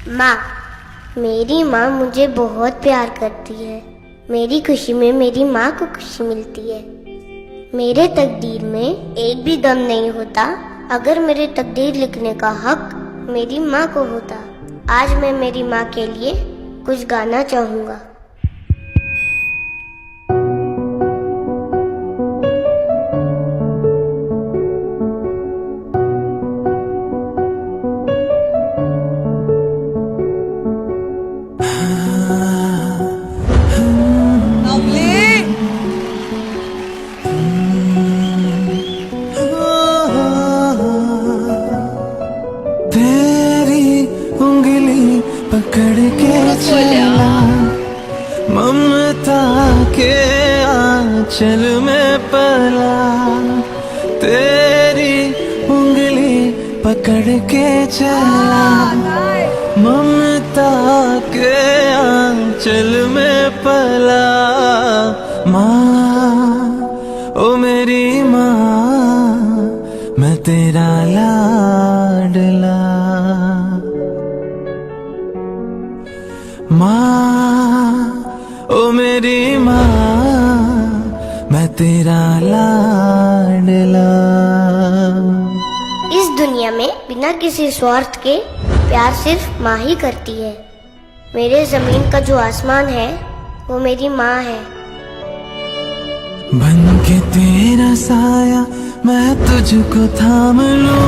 माँ। मेरी माँ मुझे बहुत प्यार करती है। मेरी खुशी में मेरी माँ को खुशी मिलती है। मेरे तकदीर में एक भी गम नहीं होता अगर मेरे तकदीर लिखने का हक मेरी माँ को होता। आज मैं मेरी माँ के लिए कुछ गाना चाहूँगा। तेरी उंगली पकड़ के चला ममता के आंचल में पला। तेरी उंगली पकड़ के चला ममता के आंचल में पला। माँ ओ मेरी माँ मैं तेरा लाडला। माँ ओ मेरी माँ मैं तेरा लाडला। इस दुनिया में बिना किसी स्वार्थ के प्यार सिर्फ माँ ही करती है। मेरे जमीन का जो आसमान है वो मेरी माँ है। बन के तेरा साया मैं तुझको थाम लूं।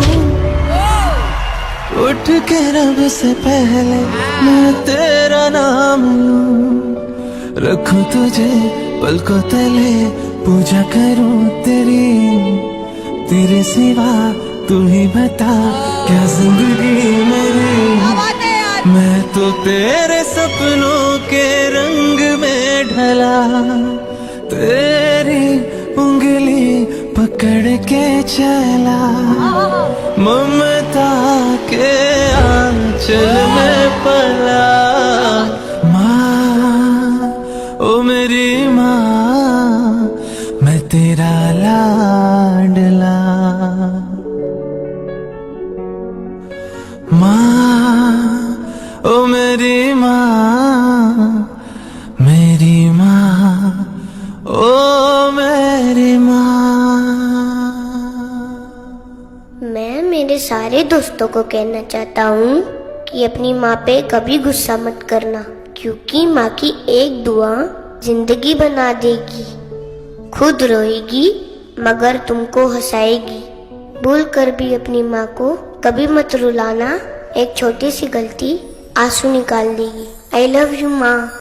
उठ के रब से पहले मैं तेरा नाम लूं। रखूं तुझे पलकों तले पूजा करूं तेरी। तेरे सिवा तू ही बता क्या जिंदगी मेरी। मैं तो तेरे सपनों के रंग में ढला। तेरी उंगली पकड़ के चला ममता के आंचल में पला। माँ ओ मेरी माँ मैं तेरा लाडला। माँ ओ मेरी माँ मेरी माँ ओ मेरी माँ। मैं मेरे सारे दोस्तों को कहना चाहता हूँ कि अपनी माँ पे कभी गुस्सा मत करना, क्योंकि माँ की एक दुआ जिंदगी बना देगी। खुद रोएगी मगर तुमको हंसाएगी। भूल कर भी अपनी माँ को कभी मत रुलाना, एक छोटी सी गलती आंसू निकाल देगी। आई लव यू माँ।